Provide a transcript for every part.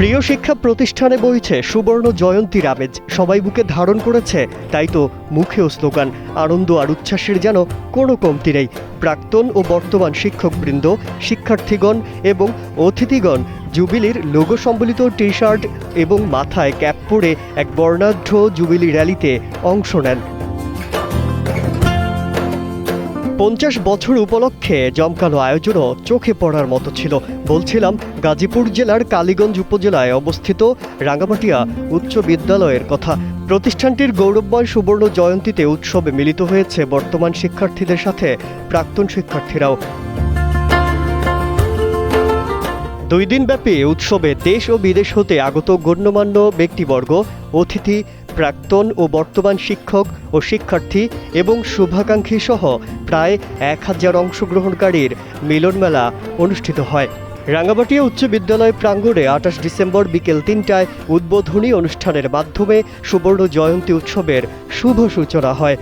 প্রিয় শিক্ষা প্রতিষ্ঠানে বইছে সুবর্ণ জয়ন্তীর আমেজ, সবাই বুকে ধারণ করেছে, তাই তো মুখেও স্লোগান, আনন্দ আর উচ্ছ্বাসের যেন কোনো কমতি নেই। প্রাক্তন ও বর্তমান শিক্ষকবৃন্দ, শিক্ষার্থীগণ এবং অতিথিগণ জুবিলির লোগো সম্বলিত টি শার্ট এবং মাথায় ক্যাপ পরে এক বর্ণাঢ্য জুবিলি র্যালিতে অংশ নেন। 50 বছর উপলক্ষে জমকালো আয়োজনও চোখে পড়ার মতো ছিল। বলছিলাম গাজীপুর জেলার কালীগঞ্জ উপজেলায় অবস্থিত রাঙ্গামাটিয়া উচ্চ বিদ্যালয়ের কথা। প্রতিষ্ঠানটির গৌরবময় সুবর্ণ জয়ন্তীতে উৎসবে মিলিত হয়েছে বর্তমান শিক্ষার্থীদের সাথে প্রাক্তন শিক্ষার্থীরাও। 2 দিনব্যাপী উৎসবে দেশ ও বিদেশ হতে আগত গণ্যমান্য ব্যক্তিবর্গ, অতিথি, প্রাক্তন ও বর্তমান শিক্ষক ও শিক্ষার্থী এবং শুভাকাঙ্ক্ষী সহ প্রায় 1000 অংশগ্রহণকারীর মিলনমেলা অনুষ্ঠিত হয়। রাঙ্গামাটিয়া উচ্চ বিদ্যালয় প্রাঙ্গণে 28 ডিসেম্বর বিকেল 3টায় উদ্বোধনী অনুষ্ঠানের মাধ্যমে সুবর্ণ জয়ন্তী উৎসবের শুভ সূচনা হয়।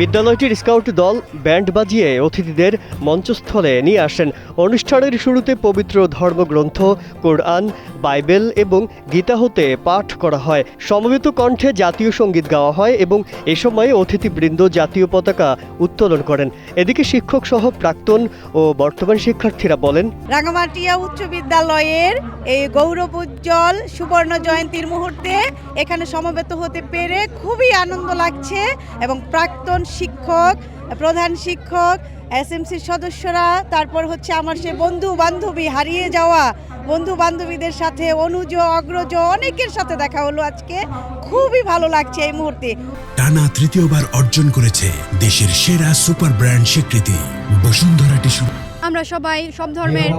বিদ্যালয়টির স্কাউট দল ব্যান্ড বাজিয়ে অতিথিদের মঞ্চস্থলে নিয়ে আসেন। অনুষ্ঠানের শুরুতে পবিত্র ধর্মগ্রন্থ কোরআন, বাইবেল এবং গীতা হতে পাঠ করা হয়। সমবেত কণ্ঠে জাতীয় সঙ্গীত গাওয়া হয় এবং এ সময় অতিথিবৃন্দ জাতীয় পতাকা উত্তোলন করেন। এদিকে শিক্ষক সহ প্রাক্তন ও বর্তমান শিক্ষার্থীরা বলেন, রাঙ্গামাটিয়া উচ্চ বিদ্যালয়ের এই গৌরবোজ্জ্বল সুবর্ণ জয়ন্তীর মুহূর্তে এখানে সমবেত হতে পেরে খুবই আনন্দ লাগছে এবং প্রাক্তন শিক্ষক, প্রধান শিক্ষক, এসএমসির সদস্যরা, তারপর হচ্ছে আমার সে বন্ধু বান্ধবী, হারিয়ে যাওয়া বন্ধু বান্ধবীদের সাথে, অনুজ অগ্রজ অনেকের সাথে দেখা হলো আজকে। খুবই ভালো লাগছে এই মুহূর্তে। টানা তৃতীয়বার অর্জন করেছে দেশের সেরা সুপার ব্র্যান্ড স্বীকৃতি বসুন্ধরা টিস্যু। আমরা সবাই সব ধর্মের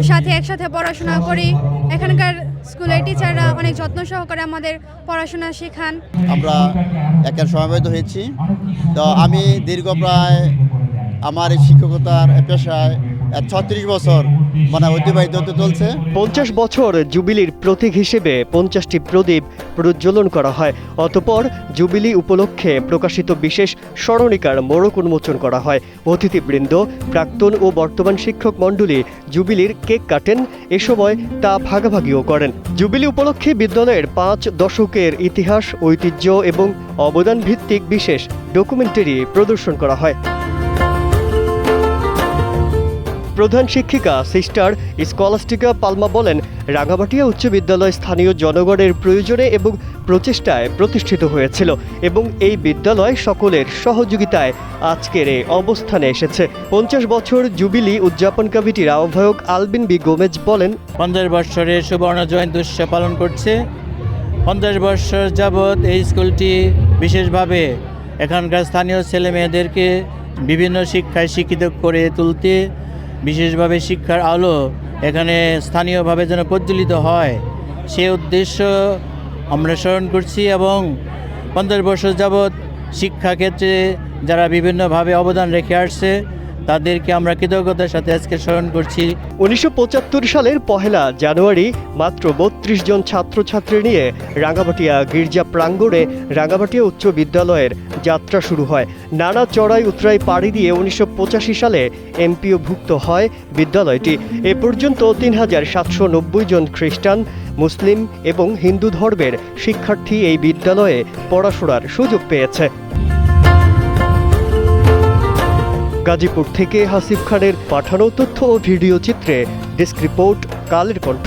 সাথে একসাথে পড়াশোনা করি। এখানকার স্কুলের টিচাররা অনেক যত্ন সহকারে আমাদের পড়াশোনা শেখান। আমরা একের সমবেত হয়েছি। তো আমি দীর্ঘ প্রায় আমার এই শিক্ষকতার পেশায় 36 বছর অতিবাহিত হতে চলছে। 50 বছর জুবিলির প্রতীক হিসেবে 50টি প্রদীপ প্রজ্বলন করা হয়। অতঃপর জুবিলি উপলক্ষে প্রকাশিত বিশেষ স্মরণিকার মোড়ক উন্মোচন করা হয়। অতিথিবৃন্দ, প্রাক্তন ও বর্তমান শিক্ষক মণ্ডলী জুবিলির কেক কাটেন। এ সময় তা ভাগাভাগিও করেন। জুবিলি উপলক্ষে বিদ্যালয়ের 5 দশকের ইতিহাস, ঐতিহ্য এবং অবদান ভিত্তিক বিশেষ ডকুমেন্টারি প্রদর্শন করা হয়। প্রধান শিক্ষিকা সিস্টার স্কলাস্টিকা পালমা বলেন, রাঙ্গামাটিয়া উচ্চ বিদ্যালয় স্থানীয় জনগণের প্রয়োজনে এবং প্রচেষ্টায় প্রতিষ্ঠিত হয়েছিল এবং এই বিদ্যালয় সকলের সহযোগিতায় আজকের এই অবস্থানে এসেছে। 50 বছর জুবিলি উদযাপন কমিটির আহ্বায়ক আলবিন বি গোমেজ বলেন, 50 বছরের সুবর্ণ জয়ন্তী উৎসব পালন করছে। 50 বছর যাবৎ এই স্কুলটি বিশেষভাবে এখানকার স্থানীয় ছেলে মেয়েদেরকে বিভিন্ন শিক্ষায় শিক্ষিত করে তুলতে, বিশেষভাবে শিক্ষার আলো এখানে স্থানীয়ভাবে যেন প্রজ্বলিত হয় সে উদ্দেশ্য আমরা স্মরণ করছি। এবং 50 বছর যাবৎ শিক্ষাক্ষেত্রে যারা বিভিন্নভাবে অবদান রেখে আসছে তাদেরকে আমরা কৃতজ্ঞতার সাথে আজকে স্মরণ করছি। 1975 সালের 1 জানুয়ারি মাত্র 32 জন ছাত্রছাত্রী নিয়ে রাঙ্গামাটিয়া গির্জা প্রাঙ্গণে রাঙ্গামাটিয়া উচ্চ বিদ্যালয়ের যাত্রা শুরু হয়। নানা চড়াই উতরাই পাড়ি দিয়ে 1985 সালে এমপিওভুক্ত হয় বিদ্যালয়টি। এ পর্যন্ত 3790 জন খ্রিস্টান, মুসলিম এবং হিন্দু ধর্মের শিক্ষার্থী এই বিদ্যালয়ে পড়াশোনার সুযোগ পেয়েছে। গাজীপুর থেকে হাসিব খানের পাঠানো তথ্য ও ভিডিও চিত্রে ডেস্ক রিপোর্ট, কালের কণ্ঠ।